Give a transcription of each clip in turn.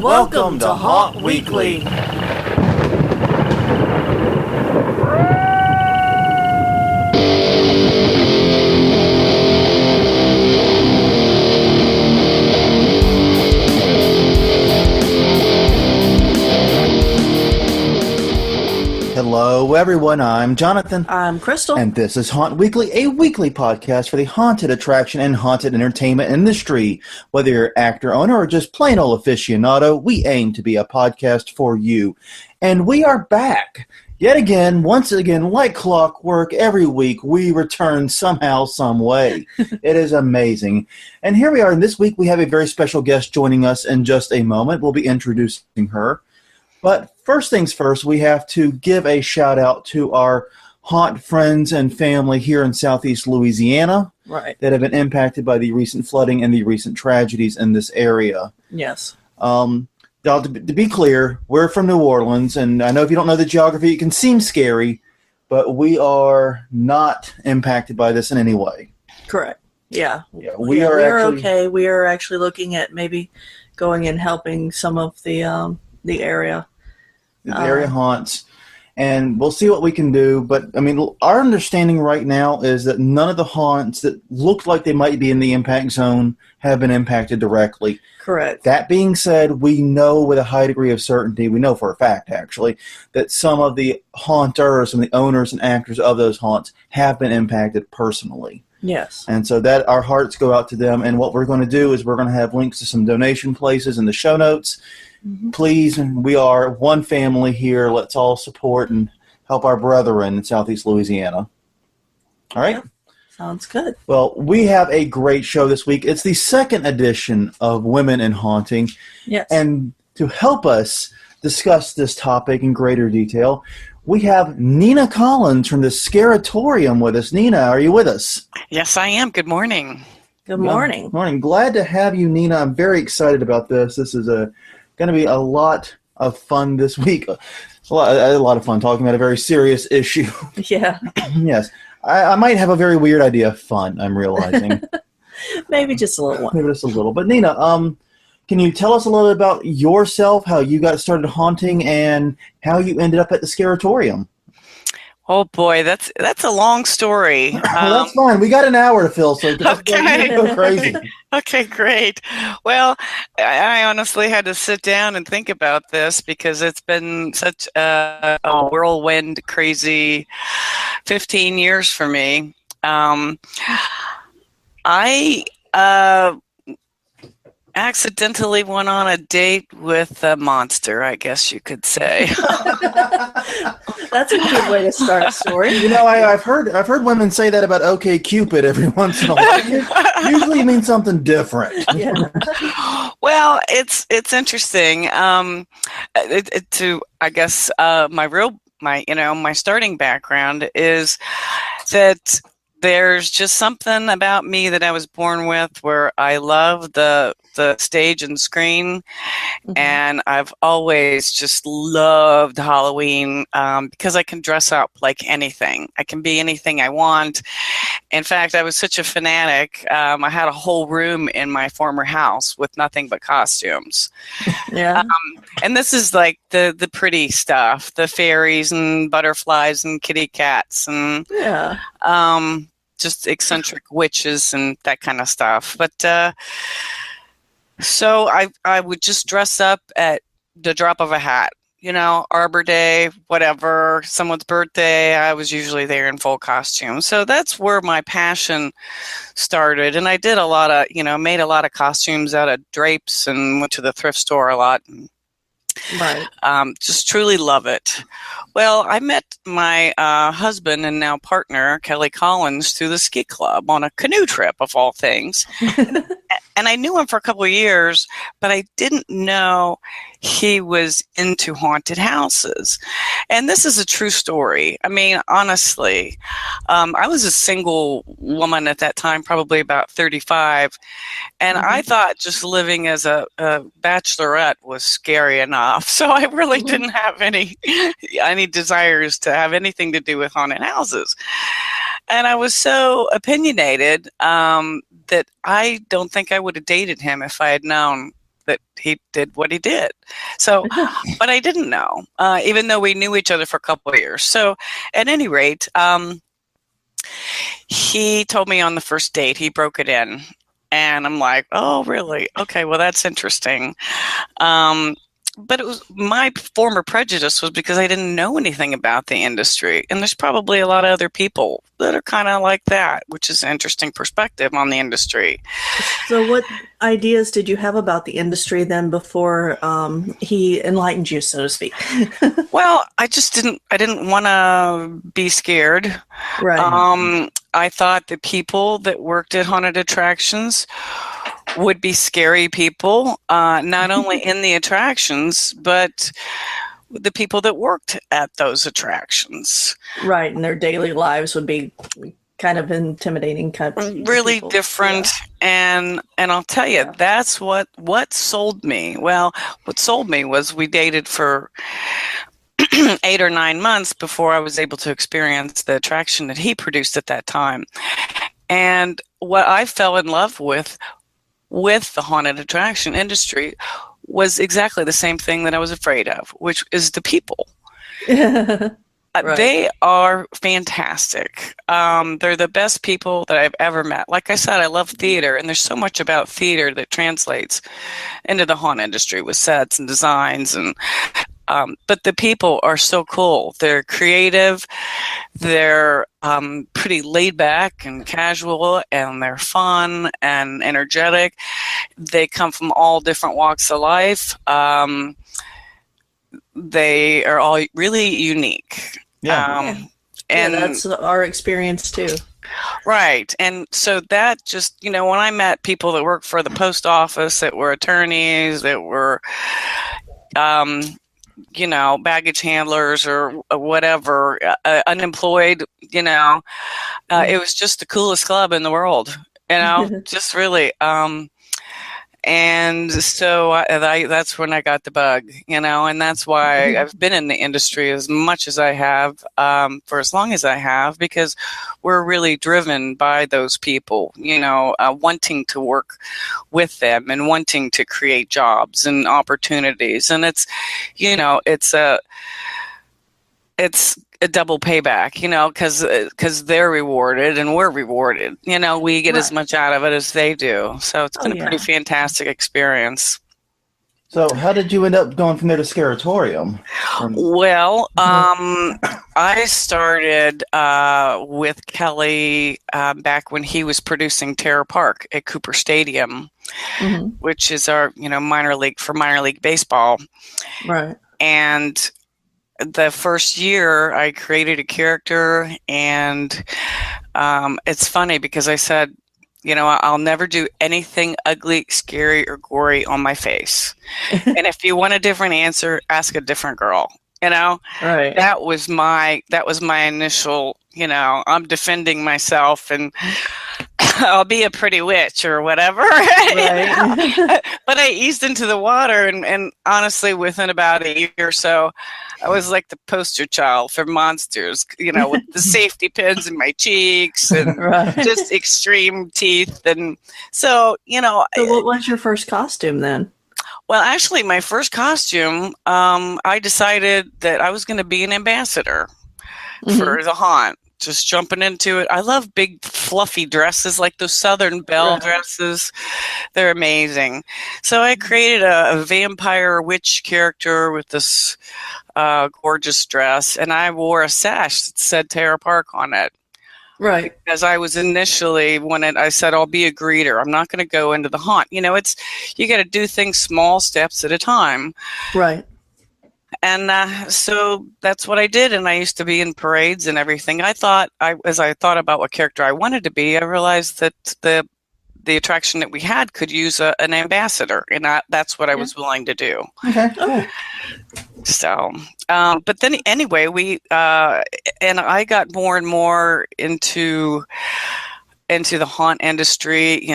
Welcome to Haunt Weekly. Hello, everyone. I'm Jonathan. I'm Crystal. And this is Haunt Weekly, a weekly podcast for the haunted attraction and haunted entertainment industry. Whether you're actor, owner, or just plain old aficionado, we aim to be a podcast for you. And we are back. Yet again, once again, like clockwork, every week we return somehow, some way. It is amazing. And here we are. And this week we have a very special guest joining us in just a moment. We'll be introducing her. But first things first, we have to give a shout out to our haunt friends and family here in Southeast Louisiana, right, that have been impacted by the recent flooding and the recent tragedies in this area. Yes. Now, to be clear, we're from New Orleans, and I know if you don't know the geography, it can seem scary, but we are not impacted by this in any way. Correct. Yeah. We are okay. We are actually looking at maybe going and helping some of the area. The area haunts, and we'll see what we can do. But, I mean, our understanding right now is that none of the haunts that looked like they might be in the impact zone have been impacted directly. Correct. That being said, we know with a high degree of certainty, we know for a fact, actually, that some of the haunters, some of the owners and actors of those haunts have been impacted personally. Yes. And so that our hearts go out to them. And what we're going to do is we're going to have links to some donation places in the show notes. Mm-hmm. Please, we are one family here. Let's all support and help our brethren in Southeast Louisiana. All right? Yeah, sounds good. Well, we have a great show this week. It's the second edition of Women in Haunting. Yes. And to help us discuss this topic in greater detail, we have Neena Collins from the Scareatorium with us. Neena, are you with us? Yes, I am. Good morning. Good morning. Good morning. Glad to have you, Neena. I'm very excited about this. This is going to be a lot of fun this week. A lot of fun talking about a very serious issue. Yeah. Yes. I might have a very weird idea of fun, I'm realizing. Maybe just a little one. Maybe just a little. But Neena, can you tell us a little bit about yourself, how you got started haunting, and how you ended up at the Scareatorium? Oh boy, that's a long story. Well, that's fine. We got an hour to fill, so okay. Go crazy. Okay, great. Well, I honestly had to sit down and think about this because it's been such a whirlwind, crazy 15 years for me. I accidentally went on a date with a monster, I guess you could say. That's a good way to start a story. You know, I've heard women say that about OK Cupid every once in a while. Usually it means something different. Yeah. Well, it's interesting. My starting background is that there's just something about me that I was born with where I love the stage and screen, mm-hmm. and I've always just loved Halloween because I can dress up like anything. I can be anything I want. In fact, I was such a fanatic. I had a whole room in my former house with nothing but costumes. Yeah. And this is like the pretty stuff, the fairies and butterflies and kitty cats and yeah. Just eccentric witches and that kind of stuff. But so I would just dress up at the drop of a hat. You know, Arbor Day, whatever, someone's birthday, I was usually there in full costume. So that's where my passion started. And I did made a lot of costumes out of drapes and went to the thrift store a lot. Right. Just truly love it. Well, I met my husband and now partner, Kelly Collins, through the ski club on a canoe trip, of all things. And I knew him for a couple of years, but I didn't know he was into haunted houses. And this is a true story. I mean, honestly, I was a single woman at that time, probably about 35. And I thought just living as a bachelorette was scary enough. So I really didn't have any desires to have anything to do with haunted houses. And I was so opinionated that I don't think I would have dated him if I had known that he did what he did. So, but I didn't know, even though we knew each other for a couple of years. So, at any rate, he told me on the first date he broke it in, and I'm like, oh, really? Okay, well, that's interesting. But it was my former prejudice was because I didn't know anything about the industry. And there's probably a lot of other people that are kind of like that, which is an interesting perspective on the industry. So what ideas did you have about the industry then before he enlightened you, so to speak? Well, I didn't want to be scared. Right. I thought the people that worked at haunted attractions would be scary people, not only in the attractions, but the people that worked at those attractions. Right, and their daily lives would be kind of intimidating, kind of Really people. different. Yeah. And I'll tell you, that's what sold me. Well, what sold me was we dated for 8 or 9 months before I was able to experience the attraction that he produced at that time. And what I fell in love with the haunted attraction industry was exactly the same thing that I was afraid of, which is the people. Right. They are fantastic. They're the best people that I've ever met. Like I said, I love theater, and there's so much about theater that translates into the haunt industry with sets and designs. And but the people are so cool. They're creative. They're pretty laid back and casual, and they're fun and energetic. They come from all different walks of life. They are all really unique. And that's our experience too. Right. And so that just, when I met people that worked for the post office, that were attorneys, that were, baggage handlers or whatever, unemployed, it was just the coolest club in the world, just really. And so that's when I got the bug, and that's why I've been in the industry as much as I have, for as long as I have, because we're really driven by those people, wanting to work with them and wanting to create jobs and opportunities. And it's a double payback, because they're rewarded and we're rewarded. We get as much out of it as they do. So it's been a pretty fantastic experience. So how did you end up going from there to Scareatorium? Well, I started with Kelly back when he was producing Terror Park at Cooper Stadium, which is our, minor league baseball. Right. And the first year I created a character, and it's funny because I said, I'll never do anything ugly, scary, or gory on my face. And if you want a different answer, ask a different girl. Right. That was my initial, I'm defending myself, and I'll be a pretty witch or whatever. Right. But I eased into the water, and honestly, within about a year or so, I was like the poster child for monsters, with the safety pins in my cheeks and just extreme teeth. And so, So what was your first costume then? Well, actually, my first costume, I decided that I was going to be an ambassador for the haunt. Just jumping into it. I love big fluffy dresses like those Southern Belle dresses. They're amazing. So I created a vampire witch character with this gorgeous dress, and I wore a sash that said Terror Park on it. Right. Because I was initially, I said, I'll be a greeter. I'm not going to go into the haunt. You got to do things small steps at a time. Right. And so that's what I did. And I used to be in parades and everything. As I thought about what character I wanted to be, I realized that the attraction that we had could use an ambassador. And that's what I was willing to do. Okay. Oh. So, but then anyway, and I got more and more into the haunt industry,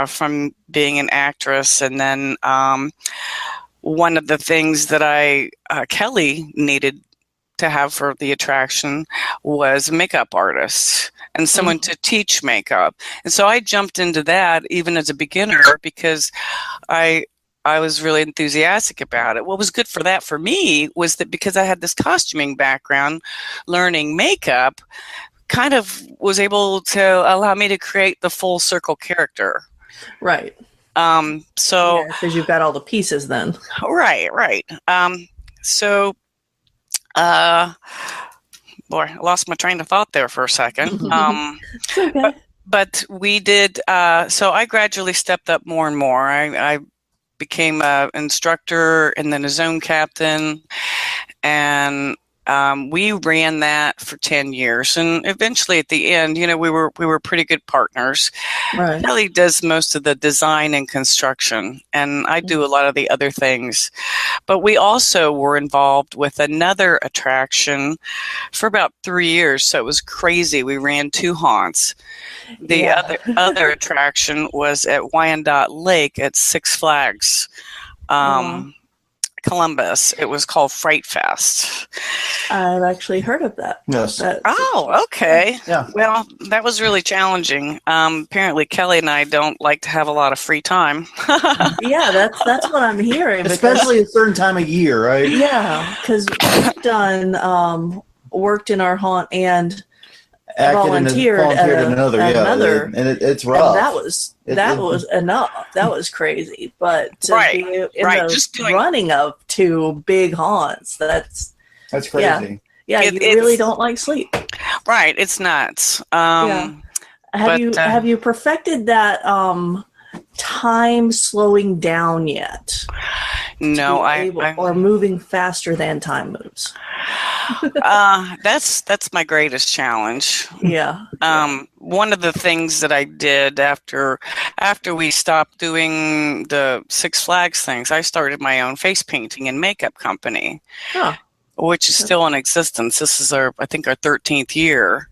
from being an actress. And then, one of the things that Kelly needed to have for the attraction was a makeup artist and someone to teach makeup. And so I jumped into that even as a beginner because I I was really enthusiastic about it. What was good for that for me was that because I had this costuming background, learning makeup kind of was able to allow me to create the full circle character. Right. So because you've got all the pieces then. right. So boy, I lost my train of thought there for a second. It's okay. But we did. So I gradually stepped up more and more. I became an instructor and then a zone captain, and we ran that for 10 years, and eventually at the end, we were pretty good partners. Right. Kelly does most of the design and construction, and I do a lot of the other things. But we also were involved with another attraction for about 3 years, so it was crazy. We ran 2 haunts. The other attraction was at Wyandotte Lake at Six Flags. Columbus. It was called Fright Fest. I've actually heard of that. Yes. Okay. Yeah. Well, that was really challenging. Apparently, Kelly and I don't like to have a lot of free time. Yeah, that's what I'm hearing. Especially a certain time of year, right? Yeah, because we've done worked in our haunt and volunteered in another. And it's rough. And that was enough. That was crazy. But to be in the running of 2 big haunts, that's crazy. Yeah, you really don't like sleep. Right, it's nuts. Have you perfected that time slowing down yet? No, or moving faster than time moves. That's my greatest challenge. Yeah. One of the things that I did after we stopped doing the Six Flags things, I started my own face painting and makeup company, which is still in existence. This is I think our 13th year.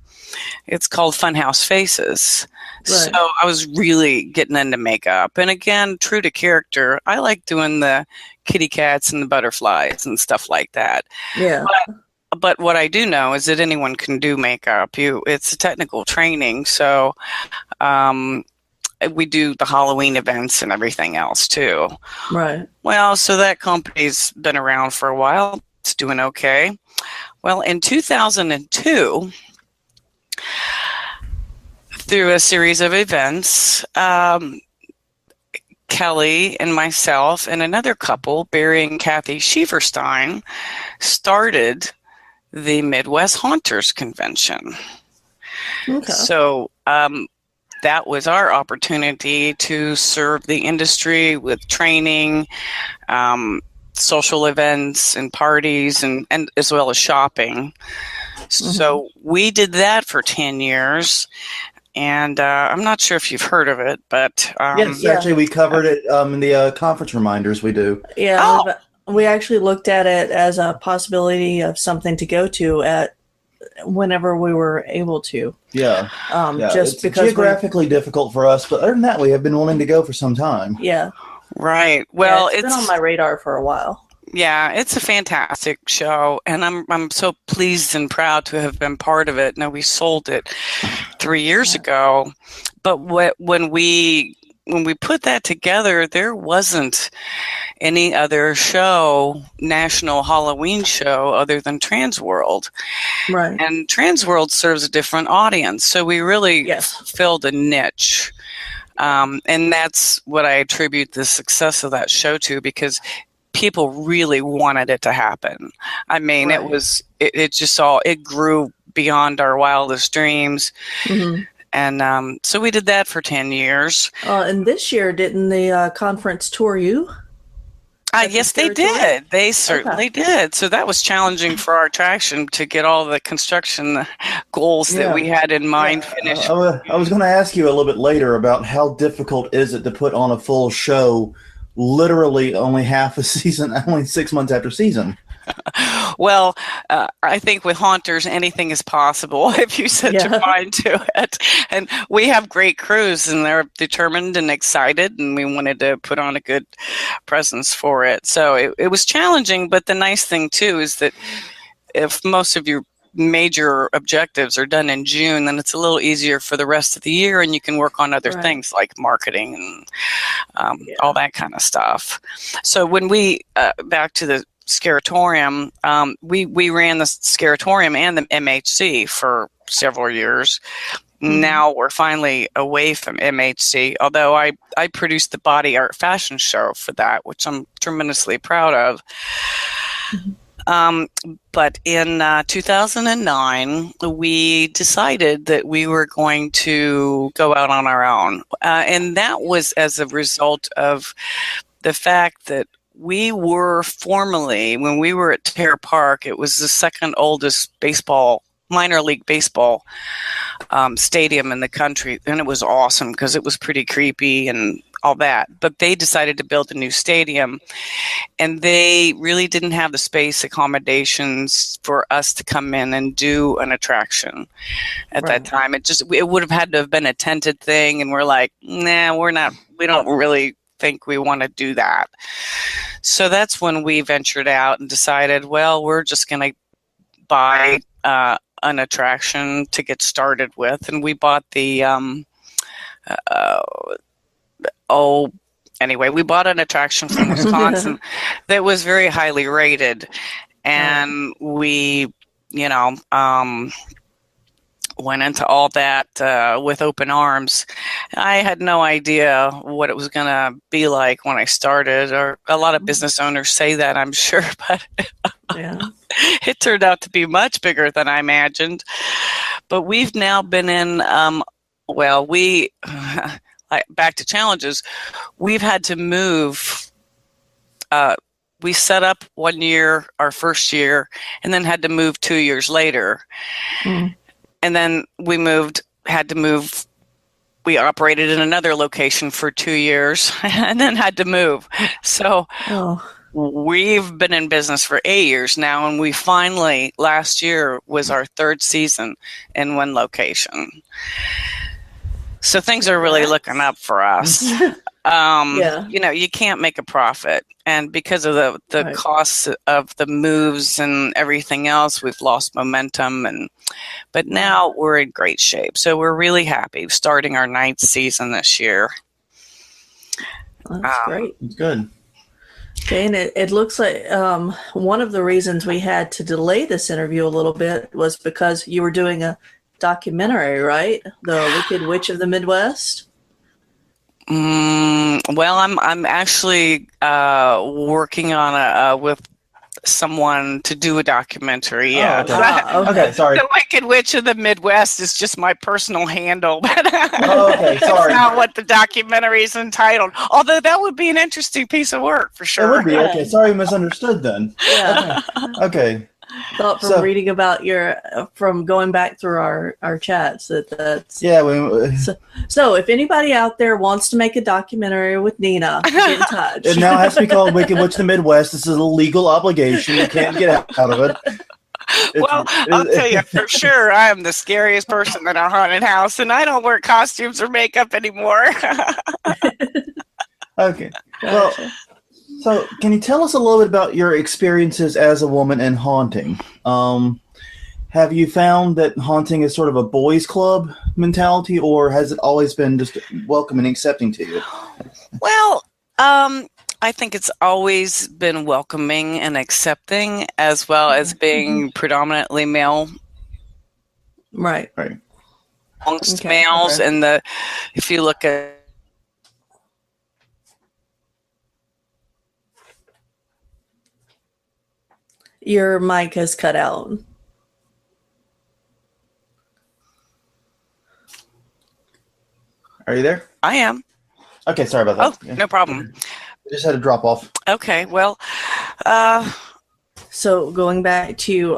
It's called Funhouse Faces. Right. So I was really getting into makeup. And again, true to character, I like doing the kitty cats and the butterflies and stuff like that. Yeah. But what I do know is that anyone can do makeup. It's a technical training. So we do the Halloween events and everything else too. Right. Well, so that company's been around for a while. It's doing okay. Well, in 2002, through a series of events, Kelly and myself and another couple, Barry and Kathy Schieferstein, started the Midwest Haunters Convention. Okay. So that was our opportunity to serve the industry with training, social events and parties, and as well as shopping. So we did that for 10 years. And I'm not sure if you've heard of it, but yes, actually, we covered it in the conference reminders we do. Yeah, we actually looked at it as a possibility of something to go to at whenever we were able to. Yeah, just it's because geographically difficult for us, but other than that, we have been willing to go for some time. Yeah, right. Well, it's been on my radar for a while. Yeah, it's a fantastic show, and I'm so pleased and proud to have been part of it. Now, we sold it 3 years ago, but when we put that together, there wasn't any other show, national Halloween show, other than Transworld. Right. And Transworld serves a different audience, so we really filled a niche. And that's what I attribute the success of that show to, because people really wanted it to happen. I mean, it grew beyond our wildest dreams. Mm-hmm. And so we did that for 10 years. And this year, didn't the conference tour you? Yes, they did. They certainly did. So that was challenging for our attraction to get all the construction goals that we had in mind finished. I was going to ask you a little bit later about how difficult is it to put on a full show literally only half a season, only 6 months after season. Well, I think with Haunters, anything is possible if you set your mind to it. And we have great crews, and they're determined and excited, and we wanted to put on a good presence for it. So it was challenging, but the nice thing, too, is that if most of you major objectives are done in June, then it's a little easier for the rest of the year, and you can work on other things like marketing and all that kind of stuff. So when we back to the Scareatorium, we ran the Scareatorium and the MHC for several years. Now we're finally away from MHC, although I produced the body art fashion show for that, which I'm tremendously proud of. But in 2009, we decided that we were going to go out on our own. And that was as a result of the fact that we were formerly, when we were at Terra Park, it was the second oldest minor league baseball stadium in the country. And it was awesome because it was pretty creepy and all that. But they decided to build a new stadium, and they really didn't have the space accommodations for us to come in and do an attraction at that time. It would have had to have been a tented thing, and we're like, nah, we don't really think we want to do that. So that's when we ventured out and decided, well, we're just going to buy an attraction to get started with. And we bought we bought an attraction from Wisconsin that was very highly rated. And we, went into all that with open arms. I had no idea what it was going to be like when I started, or a lot of business owners say that, I'm sure, but it turned out to be much bigger than I imagined. But we've now been in, back to challenges, we've had to move. We set up 1 year, our first year, and then had to move 2 years later. And then we had to move. We operated in another location for 2 years and then had to move. So we've been in business for 8 years now, and we finally, last year was our third season in one location. So things are really looking up for us. You can't make a profit. And because of the costs of the moves and everything else, we've lost momentum. But now we're in great shape. So we're really happy starting our 9th season this year. That's great. It's good. Okay, and it looks like one of the reasons we had to delay this interview a little bit was because you were doing a documentary, right? The Wicked Witch of the Midwest. Well, I'm actually working on with someone to do a documentary. Yeah. Okay, sorry. The Wicked Witch of the Midwest is just my personal handle, but okay, sorry. That's not what the documentary is entitled. Although that would be an interesting piece of work for sure. It would be. Okay, sorry, misunderstood then. Yeah. Okay. Thought from reading about from going back through our chats that's so if anybody out there wants to make a documentary with Neena, get in touch. It now has to be called Wicked Witch of the Midwest. This is a legal obligation. You can't get out of it. I'll tell you for sure, I am the scariest person in a haunted house, and I don't wear costumes or makeup anymore. Okay. Well, so can you tell us a little bit about your experiences as a woman in haunting? Have you found that haunting is sort of a boys' club mentality, or has it always been just welcoming and accepting to you? Well, I think it's always been welcoming and accepting, as well as being predominantly male. Right. Amongst males, and if you look at your mic has cut out. Are you there? I am. Okay, sorry about that. Oh, no problem. I just had to drop off. Okay, well, so going back to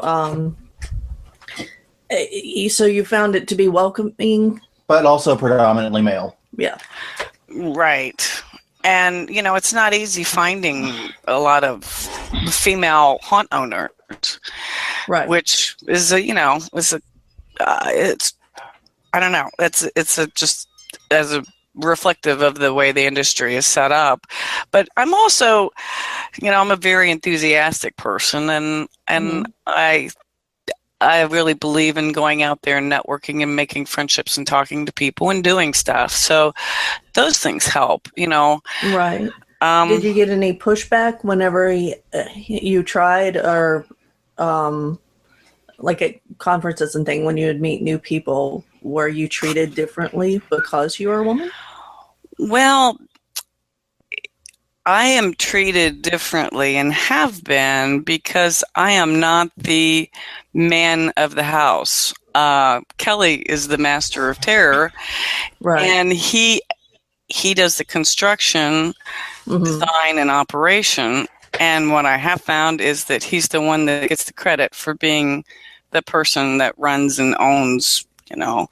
so you found it to be welcoming, but also predominantly male. Yeah. Right. And, it's not easy finding a lot of female haunt owners. Right. Which is it's, I don't know. It's just as a reflective of the way the industry is set up. But I'm also, I'm a very enthusiastic person, and I I really believe in going out there and networking and making friendships and talking to people and doing stuff. So those things help, Right. Did you get any pushback whenever you tried, or like at conferences and thing, when you would meet new people, were you treated differently because you were a woman? Well, I am treated differently and have been because I am not the man of the house. Kelly is the master of terror, Right. and he does the construction, design, and operation. And what I have found is that he's the one that gets the credit for being the person that runs and owns, the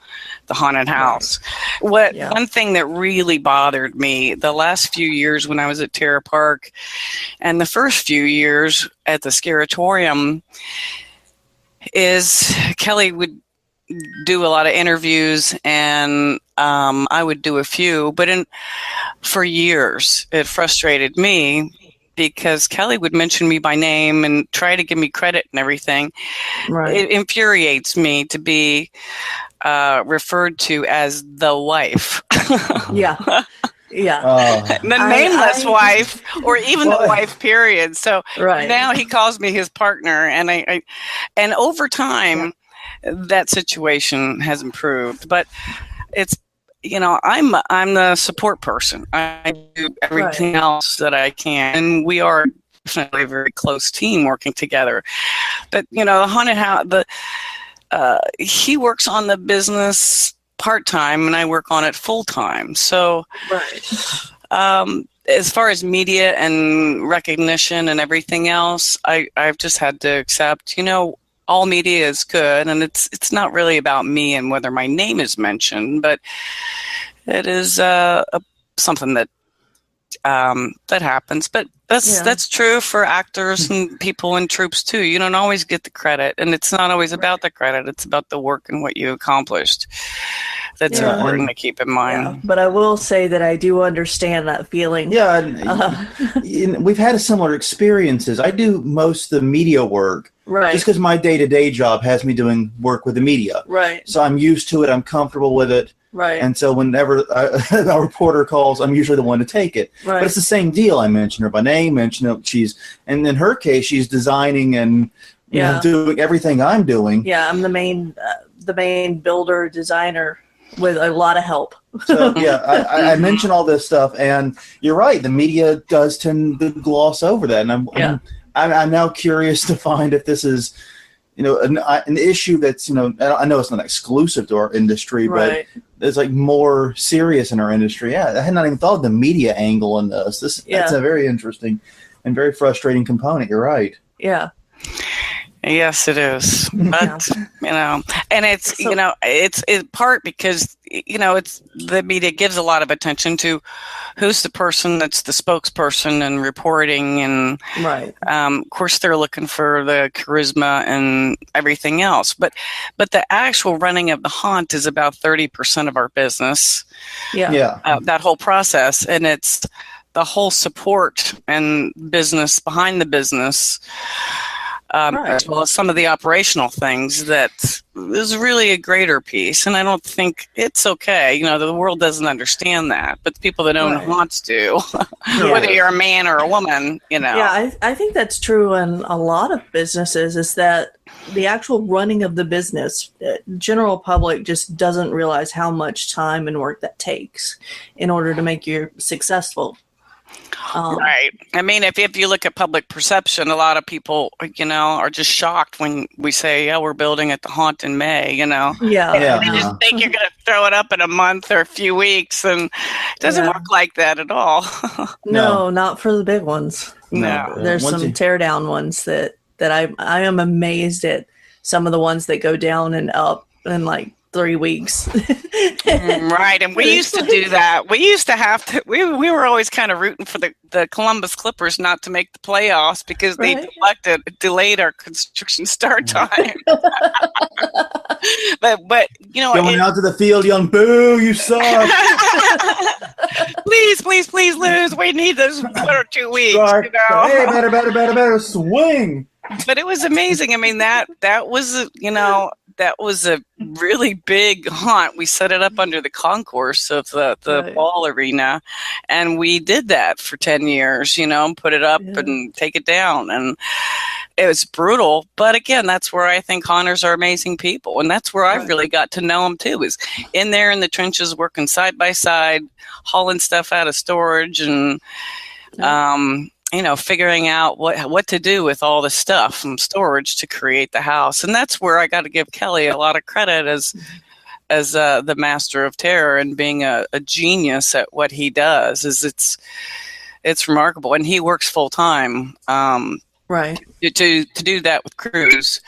haunted house. One thing that really bothered me the last few years when I was at Terra Park and the first few years at the Scareatorium is Kelly would do a lot of interviews, and I would do a few, but for years it frustrated me because Kelly would mention me by name and try to give me credit and everything. Right. It infuriates me to be referred to as the wife. Yeah. Yeah. The nameless wife, or even the wife, period. So now he calls me his partner, and and over time that situation has improved. But it's, I'm the support person. I do everything else that I can, and we are definitely a very close team working together. But the haunted house, he works on the business part-time, and I work on it full-time. So as far as media and recognition and everything else, I've just had to accept, all media is good, and it's not really about me and whether my name is mentioned, but it is something that happens. But that's true for actors and people in troops too. You don't always get the credit, and it's not always about the credit. It's about the work and what you accomplished. That's important to keep in mind. Yeah. But I will say that I do understand that feeling. Yeah, we've had similar experiences. I do most of the media work. Right. Just because my day-to-day job has me doing work with the media. Right. So I'm used to it. I'm comfortable with it. Right. And so whenever a reporter calls, I'm usually the one to take it. Right. But it's the same deal. I mention her by name, mention and in her case, she's designing and doing everything I'm doing. Yeah, I'm the main builder, designer with a lot of help. So I mention all this stuff, and you're right. The media does tend to gloss over that, and I'm now curious to find if this is, an issue that's, I know it's not exclusive to our industry, but it's like more serious in our industry. Yeah, I had not even thought of the media angle in this. That's a very interesting and very frustrating component. You're right. Yeah. Yes, it is. But, and it's, it's in part because, it's the media gives a lot of attention to who's the person that's the spokesperson and reporting. And of course, they're looking for the charisma and everything else. But the actual running of the haunt is about 30% of our business. That whole process. And it's the whole support and business behind the business. As well as some of the operational things that is really a greater piece. And I don't think it's okay. The world doesn't understand that, but the people that own haunts do, whether you're a man or a woman, Yeah, I think that's true in a lot of businesses, is that the actual running of the business, general public just doesn't realize how much time and work that takes in order to make you successful. Right. I mean, if you look at public perception, a lot of people, are just shocked when we say, we're building at the haunt in May, They just think you're going to throw it up in a month or a few weeks, and it doesn't work like that at all. No, not for the big ones. No. There's some tear down ones that I am amazed at, some of the ones that go down and up in like 3 weeks. Right. And we used to do that. We used to have to, we were always kind of rooting for the Columbus Clippers not to make the playoffs because they delayed our construction start time. but going out to the field yelling, boo, you suck. please lose. We need this 1 or 2 weeks. Hey, better swing. But it was amazing. I mean, that was, that was a really big haunt. We set it up under the concourse of the Right. ball arena, and we did that for 10 years, and put it up and take it down. And it was brutal. But again, that's where I think haunters are amazing people. And that's where I really got to know them too, is in there in the trenches, working side by side, hauling stuff out of storage and, figuring out what to do with all the stuff from storage to create the house. And that's where I got to give Kelly a lot of credit as the master of terror and being a genius at what he does. It's remarkable. And he works full time. Right. To do that with crews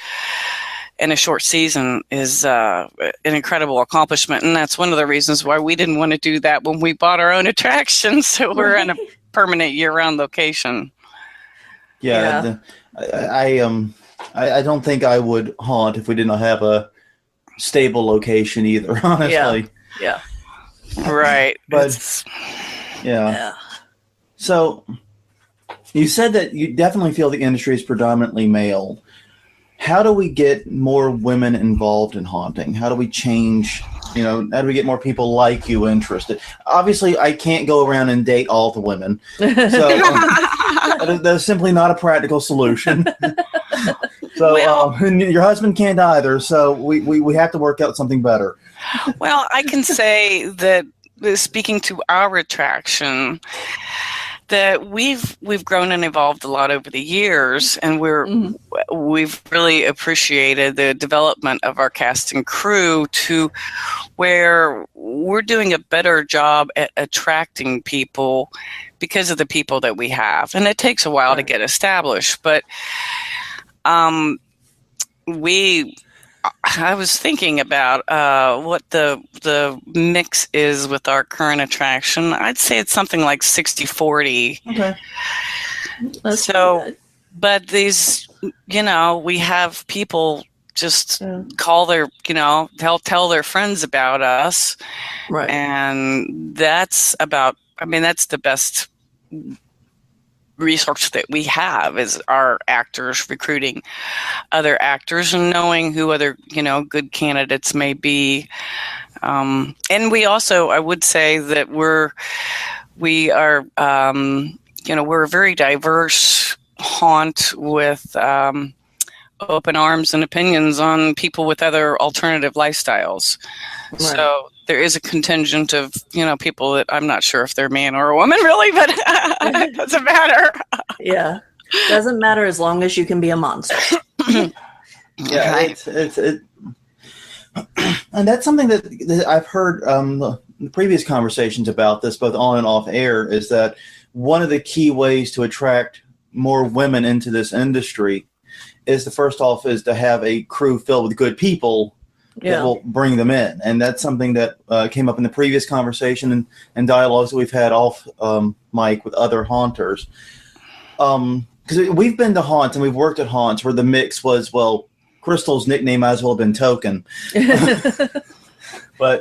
in a short season is an incredible accomplishment. And that's one of the reasons why we didn't want to do that when we bought our own attraction. So we're in a permanent year-round location. Yeah. I don't think I would haunt if we did not have a stable location either, honestly. Yeah. Right. But So you said that you definitely feel the industry is predominantly male. How do we get more women involved in haunting? How do we change, how do we get more people like you interested? Obviously, I can't go around and date all the women. So that's simply not a practical solution. So and your husband can't either. So we have to work out something better. Well, I can say that speaking to our attraction, that we've grown and evolved a lot over the years, and we've really appreciated the development of our cast and crew to where we're doing a better job at attracting people because of the people that we have, and it takes a while to get established. But I was thinking about what the mix is with our current attraction. I'd say it's something like 60-40. Okay. But these, we have people just call their, tell their friends about us. Right. And that's the best resource that we have is our actors recruiting other actors and knowing who other good candidates may be, and we also, I would say that we are we're a very diverse haunt with open arms and opinions on people with other alternative lifestyles. Right. So there is a contingent of, people that I'm not sure if they're man or a woman really, but it doesn't matter. Yeah. Doesn't matter as long as you can be a monster. Yeah. Right. And that's something that I've heard the previous conversations about this, both on and off air, is that one of the key ways to attract more women into this industry is to have a crew filled with good people that will bring them in. And that's something that came up in the previous conversation and dialogues that we've had off mic with other haunters. Because we've been to haunts and we've worked at haunts where the mix was, Crystal's nickname might as well have been Token. But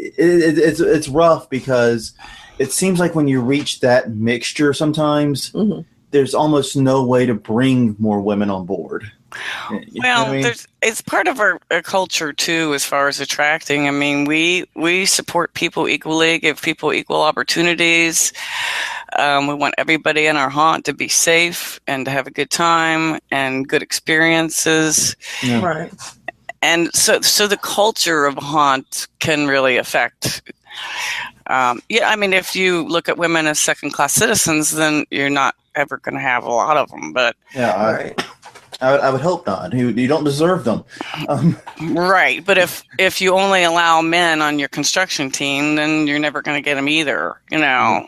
it's rough because it seems like when you reach that mixture sometimes, there's almost no way to bring more women on board. Well, it's part of our culture too, as far as attracting. I mean, we support people equally, give people equal opportunities. We want everybody in our haunt to be safe and to have a good time and good experiences. Yeah. Right. And so the culture of haunt can really affect. If you look at women as second-class citizens, then you're not ever going to have a lot of them. But I would hope not. You don't deserve them. Right. But if you only allow men on your construction team, then you're never going to get them either,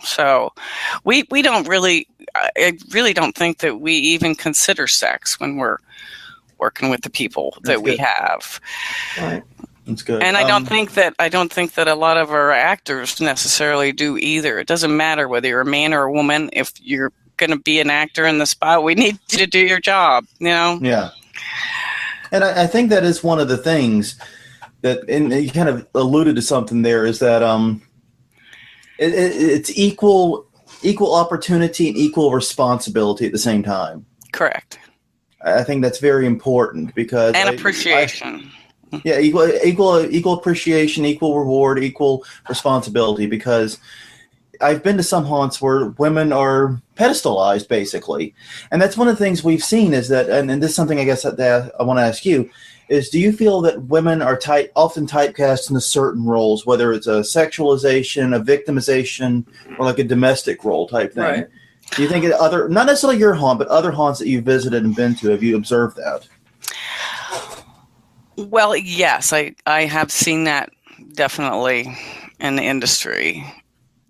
So we don't really, I really don't think that we even consider sex when we're working with the people that we have. Right. That's good. And I don't think that a lot of our actors necessarily do either. It doesn't matter whether you're a man or a woman. If you're going to be an actor in the spot, we need you to do your job, Yeah. And I think that is one of the things that, and you kind of alluded to something there, is that it's equal equal opportunity and equal responsibility at the same time. Correct. I think that's very important because and appreciation. Equal appreciation, equal reward, equal responsibility. Because I've been to some haunts where women are pedestalized, basically, and that's one of the things we've seen is that, and this is something I guess that I want to ask you. Is do you feel that women are often typecast into certain roles, whether it's a sexualization, a victimization, or like a domestic role type thing? Right. Do you think not necessarily your haunt, but other haunts that you've visited and been to, have you observed that? Well, yes, I have seen that definitely in the industry.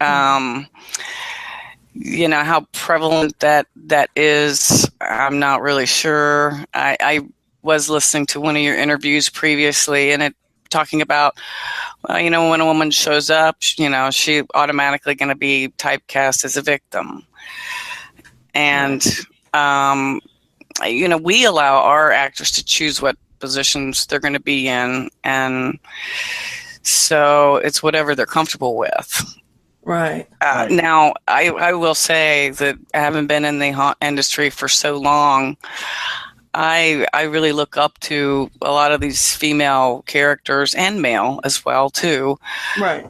How prevalent that is, I'm not really sure. I was listening to one of your interviews previously, and it talking about, when a woman shows up, she automatically going to be typecast as a victim. And, we allow our actors to choose what positions they're going to be in. And so it's whatever they're comfortable with. Right. Now, I will say that having been in the haunt industry for so long, I really look up to a lot of these female characters and male as well too. Right.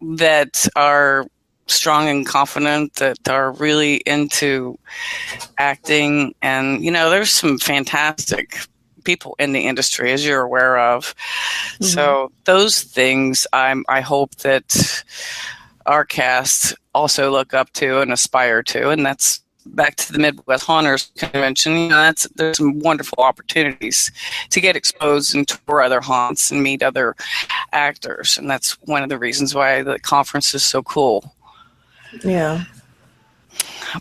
That are strong and confident, that are really into acting, and there's some fantastic people in the industry, as you're aware of. Mm-hmm. So those things, I hope that our cast also look up to and aspire to, and that's back to the Midwest Haunters Convention. There's some wonderful opportunities to get exposed and tour other haunts and meet other actors, and that's one of the reasons why the conference is so cool. Yeah.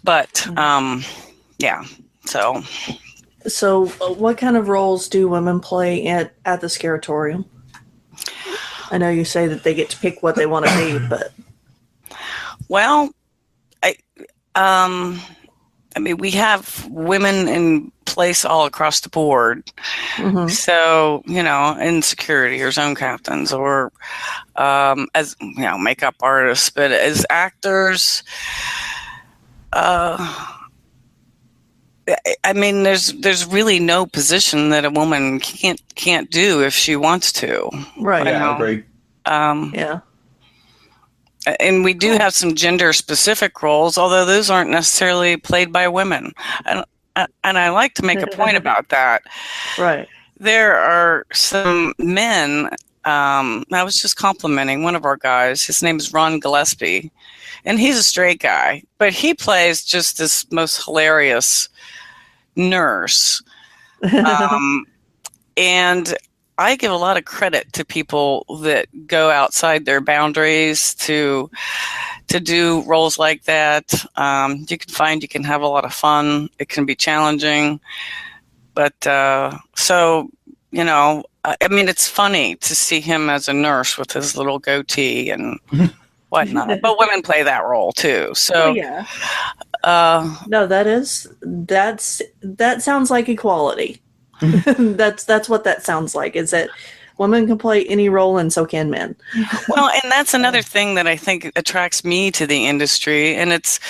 But So what kind of roles do women play at the Scareatorium? I know you say that they get to pick what they want to be, but well, we have women in place all across the board. Mm-hmm. So, in security or zone captains or as, makeup artists, but as actors, there's really no position that a woman can't do if she wants to. Right. Yeah, I agree. Yeah. And we do have some gender-specific roles, although those aren't necessarily played by women. And I like to make a point about that. Right. There are some men. I was just complimenting one of our guys. His name is Ron Gillespie, and he's a straight guy, but he plays just this most hilarious nurse. And I give a lot of credit to people that go outside their boundaries to do roles like that. You can have a lot of fun. It can be challenging, but it's funny to see him as a nurse with his little goatee and whatnot. But women play that role too. So yeah. No, that sounds like equality. That's what that sounds like, is that women can play any role and so can men. Well, and that's another thing that I think attracts me to the industry, and it's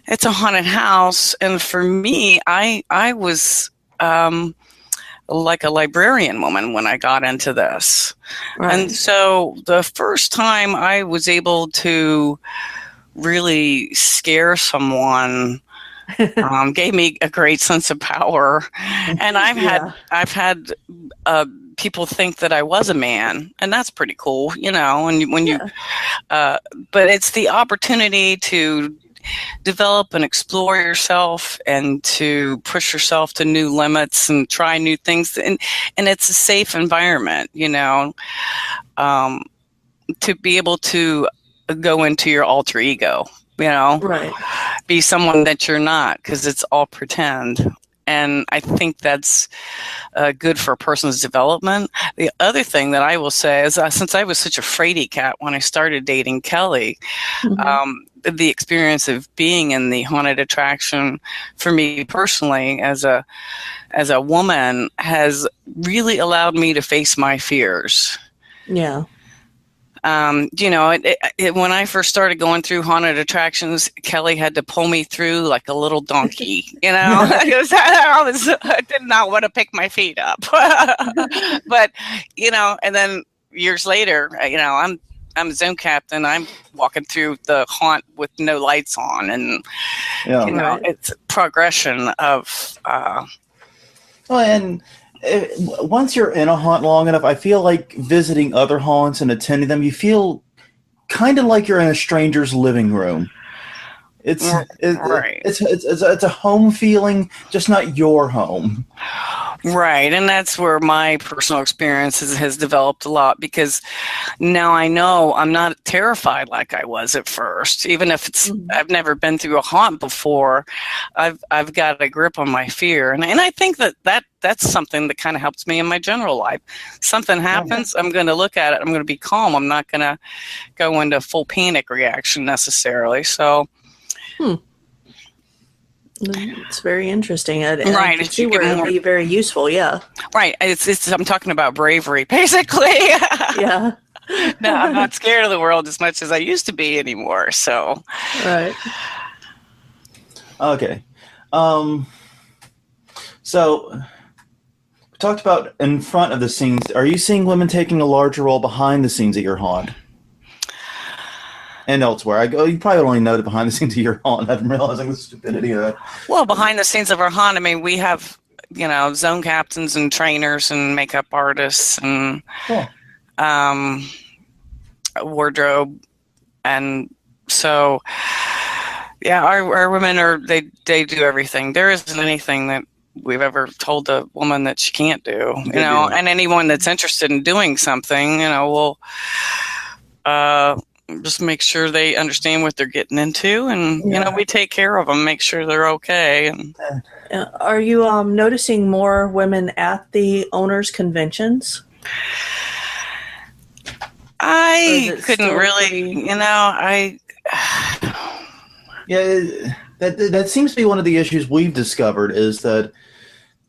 a haunted house. And for me, I was like a librarian woman when I got into this. Right. And so the first time I was able to really scare someone gave me a great sense of power. And I've had people think that I was a man, and that's pretty cool, but it's the opportunity to develop and explore yourself and to push yourself to new limits and try new things. And it's a safe environment, to be able to go into your alter ego, right. Be someone that you're not, because it's all pretend. And I think that's good for a person's development. The other thing that I will say is, since I was such a fraidy cat when I started dating Kelly, mm-hmm. The experience of being in the haunted attraction for me personally as a woman has really allowed me to face my fears. Yeah. When I first started going through haunted attractions, Kelly had to pull me through like a little donkey, I did not want to pick my feet up. But, and then years later, I'm a zone captain. I'm walking through the haunt with no lights on, and it's a progression of. Once you're in a haunt long enough, I feel like visiting other haunts and attending them, you feel kind of like you're in a stranger's living room. It's a home feeling, just not your home. Right, and that's where my personal experience has developed a lot, because now I know I'm not terrified like I was at first. Even if I've never been through a haunt before, I've got a grip on my fear, and I think that's something that kind of helps me in my general life. Something happens, I'm going to look at it, I'm going to be calm. I'm not going to go into full panic reaction necessarily. So. It's very interesting. Right. I can see where it would be very useful, yeah. Right. I'm talking about bravery, basically. Yeah. No, I'm not scared of the world as much as I used to be anymore, so. Right. Okay. So, we talked about in front of the scenes. Are you seeing women taking a larger role behind the scenes at your haunt? And elsewhere. You probably only know the behind the scenes of your haunt. I'm realizing the stupidity of that. Well, behind the scenes of our haunt, I mean, we have, zone captains and trainers and makeup artists and wardrobe. And so, yeah, our women they do everythh. There isn't anything that we've ever told a woman that she can't do, and anyone that's interested in doing something, will, just make sure they understand what they're getting into, and we take care of them, make sure they're okay. And are you noticing more women at the owners' conventions? I couldn't really, that seems to be one of the issues we've discovered, is that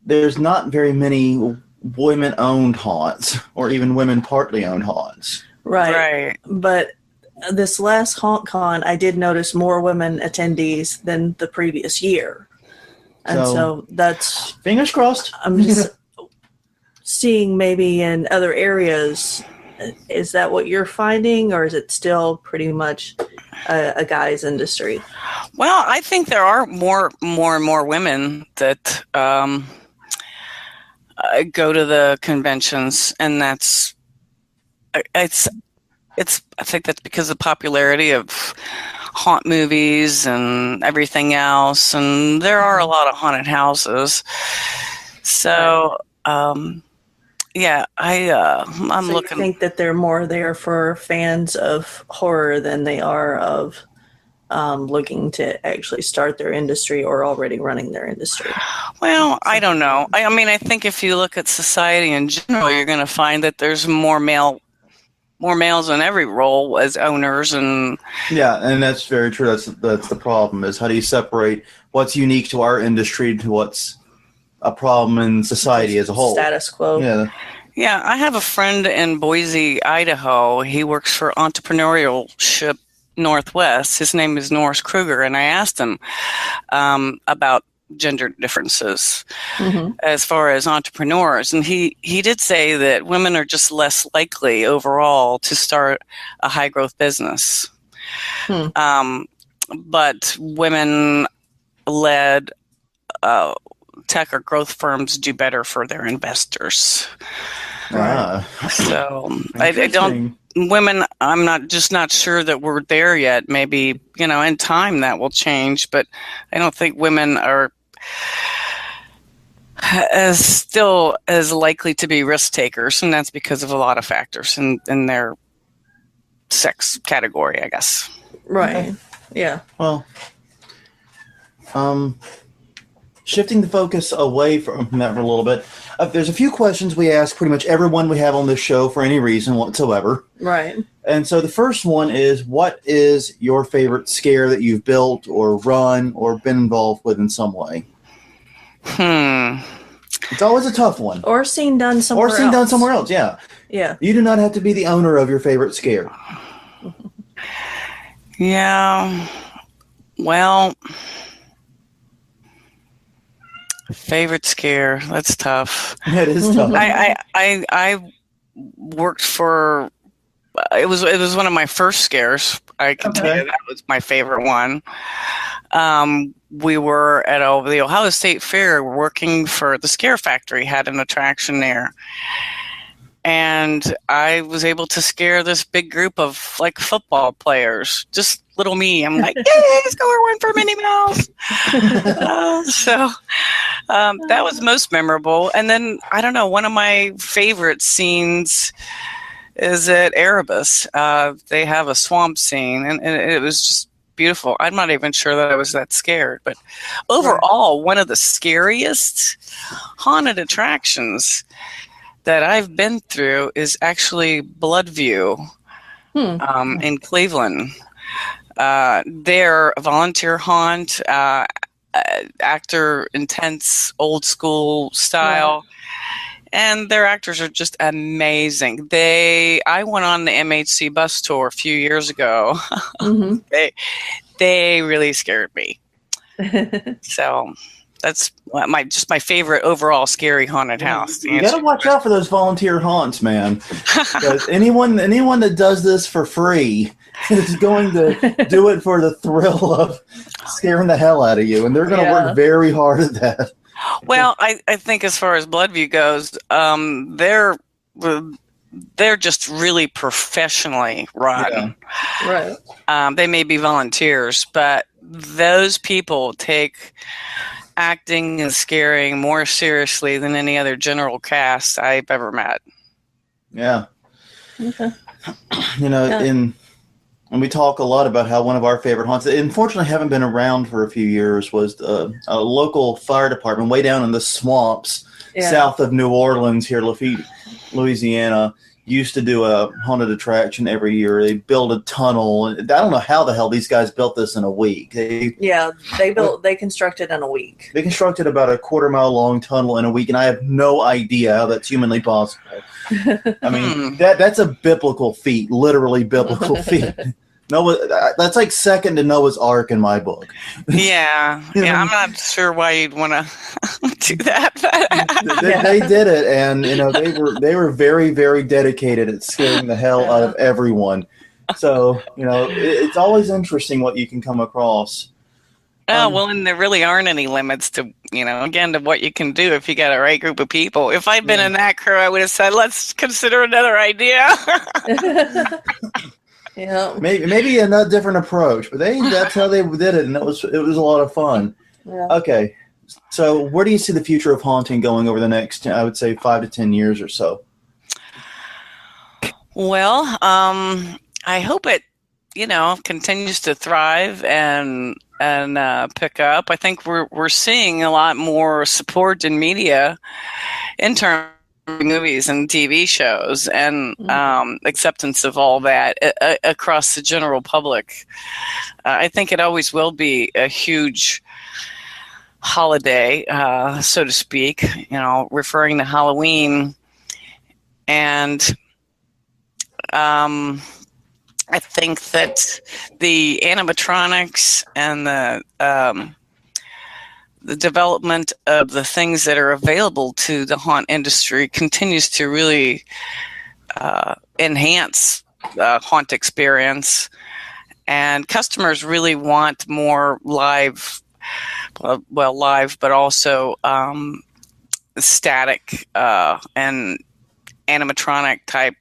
there's not very many women-owned haunts, or even women partly owned haunts. Right. But this last haunt con, I did notice more women attendees than the previous year. And so that's... Fingers crossed. I'm just seeing maybe in other areas, is that what you're finding, or is it still pretty much a guy's industry? Well, I think there are more and more women that go to the conventions, and I think that's because of the popularity of haunt movies and everything else, and there are a lot of haunted houses. So, I'm looking. You think that they're more there for fans of horror than they are of looking to actually start their industry or already running their industry? Well, I don't know. I mean, I think if you look at society in general, you're going to find that there's more males in every role as owners, and and that's very true. That's the problem, is how do you separate what's unique to our industry to what's a problem in society as a whole? Status quo. Yeah, I have a friend in Boise, Idaho. He works for Entrepreneurship Northwest. His name is Norris Kruger, and I asked him about gender differences as far as entrepreneurs, and he did say that women are just less likely overall to start a high growth business, but women led tech or growth firms do better for their investors. So I don't. Women, I'm not sure that we're there yet. Maybe, in time that will change, but I don't think women are still as likely to be risk takers, and that's because of a lot of factors in their sex category, I guess. Right. Yeah. Well, shifting the focus away from that for a little bit, there's a few questions we ask pretty much everyone we have on this show for any reason whatsoever. Right. And so the first one is, what is your favorite scare that you've built or run or been involved with in some way? It's always a tough one. Or seen done somewhere else. Or seen done somewhere else, yeah. Yeah. You do not have to be the owner of your favorite scare. Yeah. Well, favorite scare. That's tough. It is tough. I worked for. It was one of my first scares. I can tell you that was my favorite one. We were at the Ohio State Fair working for the Scare Factory, had an attraction there. And I was able to scare this big group of like football players, just little me. I'm like, yay, score one for Minnie Mouse. That was most memorable. And then, I don't know, one of my favorite scenes is at Erebus. They have a swamp scene, and it was just beautiful. I'm not even sure that I was that scared, but overall, one of the scariest haunted attractions that I've been through is actually Bloodview in Cleveland. They're a volunteer haunt, actor, intense, old school style. And their actors are just amazing. I went on the MHC bus tour a few years ago. Mm-hmm. They really scared me. So that's my favorite overall scary haunted house. You got to watch out for those volunteer haunts, man. Because anyone that does this for free is going to do it for the thrill of scaring the hell out of you, and they're going to work very hard at that. Well, I think as far as Bloodview goes, they're just really professionally run. Yeah. Right. They may be volunteers, but those people take acting and scaring more seriously than any other general cast I've ever met. Yeah. Okay. And we talk a lot about how one of our favorite haunts, that unfortunately haven't been around for a few years, was a local fire department way down in the swamps south of New Orleans here, Louisiana. Used to do a haunted attraction every year. They build a tunnel. I don't know how the hell these guys built this in a week. They constructed in a week. They constructed about a 1/4-mile long tunnel in a week, and I have no idea how that's humanly possible. I mean, that's a biblical feat, literally biblical feat. Noah, that's like second to Noah's Ark in my book. Yeah, I'm not sure why you'd want to do that. They did it, and they were very, very dedicated at scaring the hell out of everyone. So it's always interesting what you can come across. And there really aren't any limits to to what you can do if you got a right group of people. If I'd been in that crew, I would have said, let's consider another idea. Yeah, maybe a different approach, but that's how they did it, and it was a lot of fun. Yeah. Okay, so where do you see the future of haunting going over the next, I would say, 5 to 10 years or so? Well, I hope it continues to thrive and pick up. I think we're seeing a lot more support in media in terms movies and TV shows and acceptance of all that across the general public. I think it always will be a huge holiday, so to speak, referring to Halloween. And I think that the animatronics and the development of the things that are available to the haunt industry continues to really enhance the haunt experience. And customers really want more live, but also static and animatronic type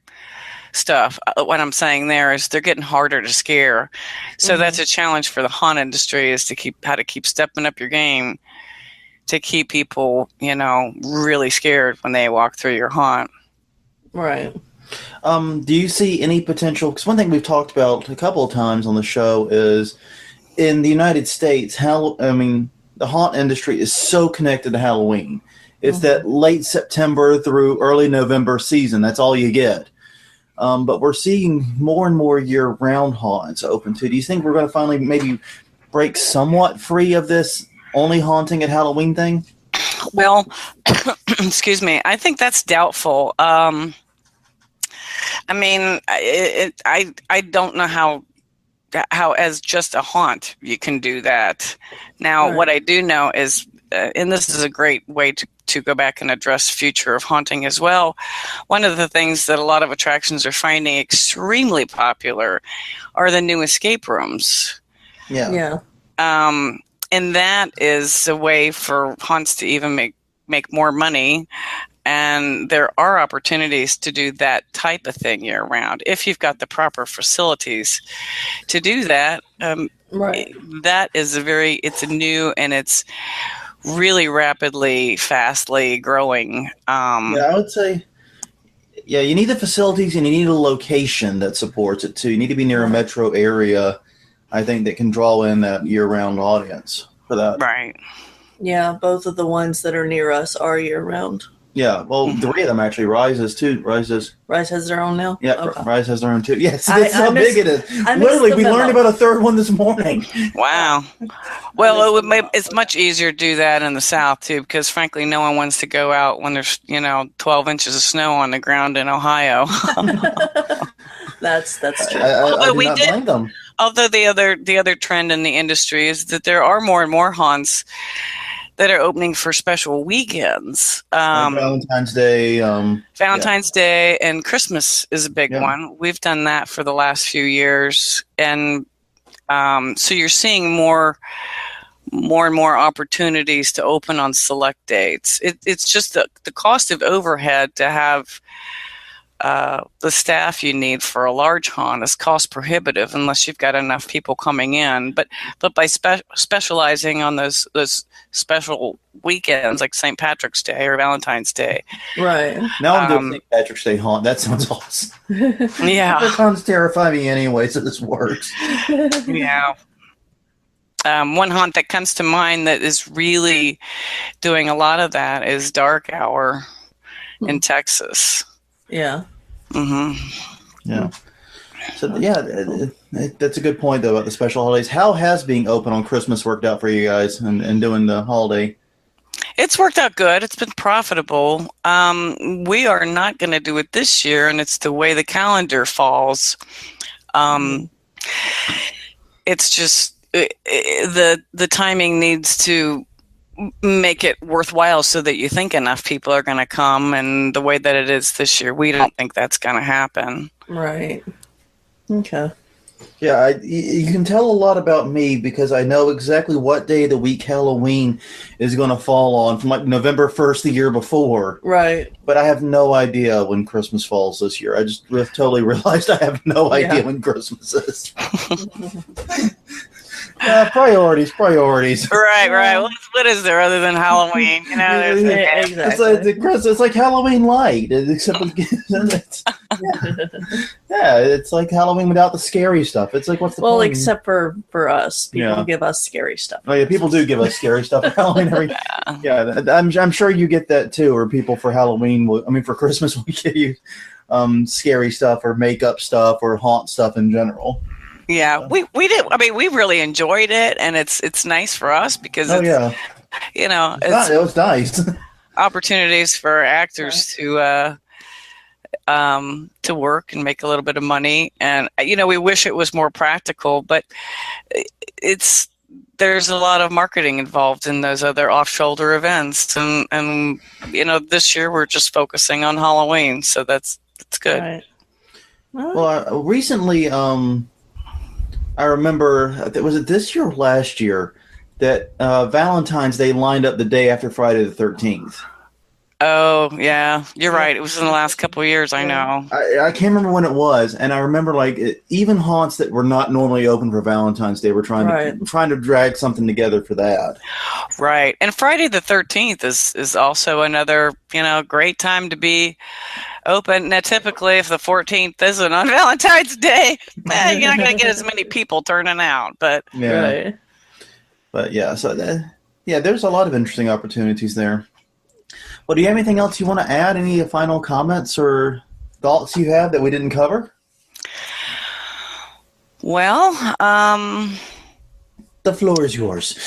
stuff. What I'm saying there is they're getting harder to scare. So that's a challenge for the haunt industry, is to keep stepping up your game to keep people, really scared when they walk through your haunt. Right. Do you see any potential? Because one thing we've talked about a couple of times on the show is in the United States, the haunt industry is so connected to Halloween. It's that late September through early November season. That's all you get. But we're seeing more and more year-round haunts open too. Do you think we're going to finally maybe break somewhat free of this only haunting at Halloween thing? Well, excuse me, I think that's doubtful. I mean, I don't know how as just a haunt you can do that. Now, Right. what I do know is, and this is a great way to go back and address future of haunting as well. One of the things that a lot of attractions are finding extremely popular are the new escape rooms. Yeah. And that is a way for haunts to even make more money. And there are opportunities to do that type of thing year round if you've got the proper facilities to do that. Right. That is it's a new and it's really rapidly, fastly growing. Yeah, I would say, yeah, you need the facilities and you need a location that supports it too. You need to be near a metro area, I think, that can draw in that year-round audience for that. Right. Yeah, both of the ones that are near us are year-round. Yeah, well, 3 of them actually. Rise has their own now? Yeah, Okay. Rise has their own too. Yes, that's how big it is. I missed Literally, the we memo. learned about a third one this morning. Wow. Well, it's much easier to do that in the South too, because frankly, no one wants to go out when there's 12 inches of snow on the ground in Ohio. That's true. I do not blame them. Although the other trend in the industry is that there are more and more haunts that are opening for special weekends. Like Valentine's Day. Valentine's Day and Christmas is a big one. We've done that for the last few years, and so you're seeing more and more opportunities to open on select dates. It's just the cost of overhead to have the staff you need for a large haunt is cost prohibitive unless you've got enough people coming in. But by specializing on those special weekends like St. Patrick's Day or Valentine's Day. Right. Now I'm doing St. Patrick's Day haunt. That sounds awesome. Yeah. The haunts terrify me anyway, so this works. Yeah. One haunt that comes to mind that is really doing a lot of that is Dark Hour in Texas. Yeah. Mm-hmm. Yeah. So yeah, that's a good point though about the special holidays. How has being open on Christmas worked out for you guys and doing the holiday? It's worked out good. It's been profitable. We are not going to do it this year, and it's the way the calendar falls. It's just the timing needs to make it worthwhile so that you think enough people are going to come, and the way that it is this year, we don't think that's going to happen. Right. Okay. Yeah, you can tell a lot about me because I know exactly what day of the week Halloween is going to fall on from like November 1st the year before. Right. But I have no idea when Christmas falls this year. I just totally realized I have no idea when Christmas is. Priorities. Right. What is there other than Halloween? Exactly. It's like Halloween light, except it's like Halloween without the scary stuff. It's like, what's the point? Except for us, people give us scary stuff. Oh yeah, people do give us scary stuff for Halloween. I'm sure you get that too. Or people for Halloween, for Christmas, we give you scary stuff or makeup stuff or haunt stuff in general. Yeah, we did. We really enjoyed it, and it's nice for us because it was nice. Opportunities for actors to work and make a little bit of money, and we wish it was more practical, but there's a lot of marketing involved in those other off-shoulder events, and this year we're just focusing on Halloween, so that's good. Right. Well, recently, I remember, was it this year or last year, that Valentine's Day lined up the day after Friday the 13th. Oh, yeah. You're right. It was in the last couple of years, I know. I can't remember when it was, and I remember even haunts that were not normally open for Valentine's Day were trying to drag something together for that. Right. And Friday the 13th is also another, great time to be open. Now, typically, if the 14th isn't on Valentine's Day, you're not going to get as many people turning out. But Right. But yeah, so there's a lot of interesting opportunities there. Well, do you have anything else you want to add? Any final comments or thoughts you have that we didn't cover? Well, the floor is yours.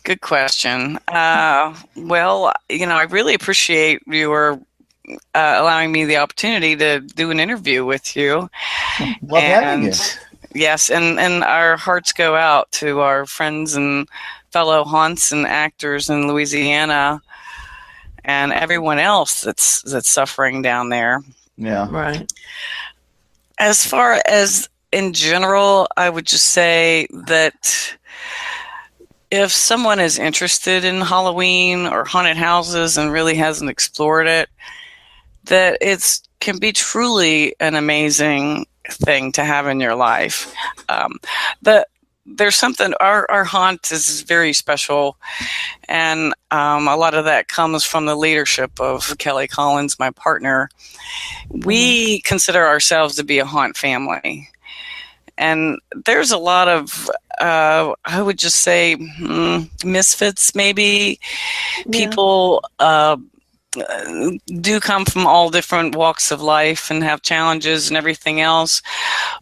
Good question. Well, I really appreciate your allowing me the opportunity to do an interview with you. Love having you. Yes, and our hearts go out to our friends and fellow haunts and actors in Louisiana and everyone else that's suffering down there. Yeah. Right. As far as in general, I would just say that if someone is interested in Halloween or haunted houses and really hasn't explored it, that it can be truly an amazing thing to have in your life. There's something, our haunt is very special, and a lot of that comes from the leadership of Kelly Collins, my partner. We consider ourselves to be a haunt family. And there's a lot of, I would just say, misfits, maybe. Yeah. People do come from all different walks of life and have challenges and everything else.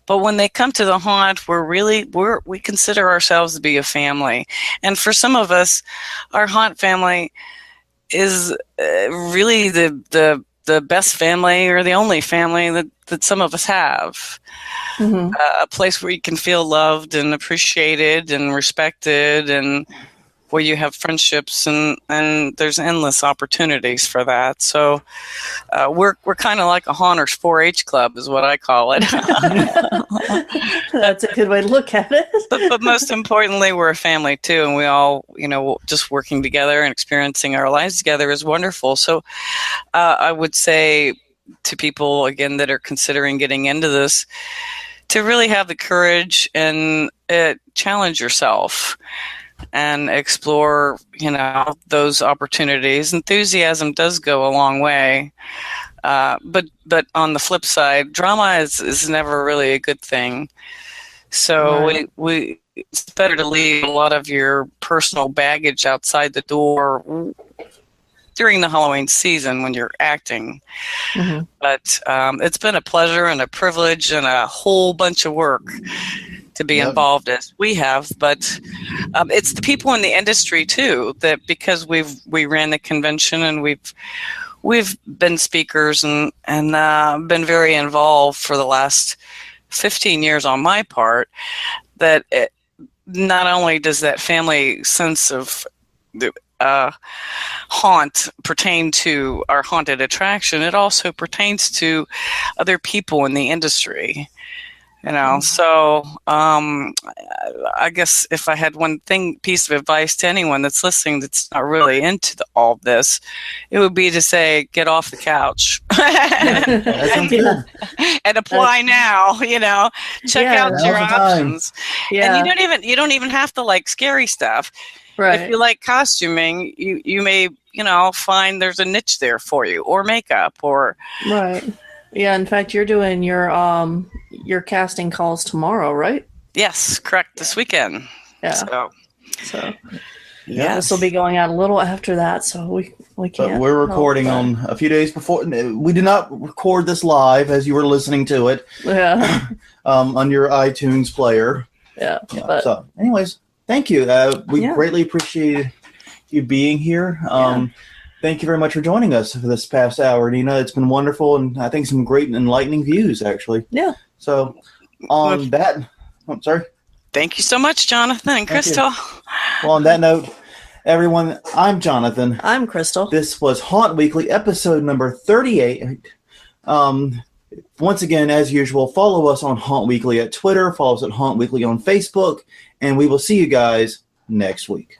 But when they come to the haunt, we consider ourselves to be a family. And for some of us, our haunt family is really the best family or the only family that some of us have. Mm-hmm. A place where you can feel loved and appreciated and respected, and where you have friendships, and there's endless opportunities for that. So we're kind of like a haunters 4-H club is what I call it. That's a good way to look at it. but most importantly, we're a family too, and we all, just working together and experiencing our lives together is wonderful. So I would say to people, again, that are considering getting into this, to really have the courage and challenge yourself and explore, those opportunities. Enthusiasm does go a long way. But on the flip side, drama is never really a good thing. So right. it's better to leave a lot of your personal baggage outside the door during the Halloween season when you're acting. Mm-hmm. But it's been a pleasure and a privilege and a whole bunch of work to be involved as we have. But it's the people in the industry too, that because we ran the convention and we've been speakers and been very involved for the last 15 years on my part, that not only does that family sense of haunt pertain to our haunted attraction, it also pertains to other people in the industry. So I guess if I had one piece of advice to anyone that's listening that's not really into all this, it would be to say, get off the couch and apply now. Check out your options. Yeah. And you don't even have to like scary stuff. Right. If you like costuming, you may find there's a niche there for you, or makeup, or right. Yeah, in fact, you're doing your casting calls tomorrow, right? Yes, correct. This weekend. Yeah. So yeah, this will be going out a little after that, so we can't. But we're recording on a few days before. We did not record this live as you were listening to it. Yeah. On your iTunes player. Yeah. So, anyways, thank you. We greatly appreciate you being here. Thank you very much for joining us for this past hour, Neena. It's been wonderful, and I think some great and enlightening views, actually. Yeah. So, on that, I'm sorry. Thank you so much, Jonathan and Crystal. Well, on that note, everyone, I'm Jonathan. I'm Crystal. This was Haunt Weekly, episode number 38. Once again, as usual, follow us on Haunt Weekly at Twitter, follow us at Haunt Weekly on Facebook, and we will see you guys next week.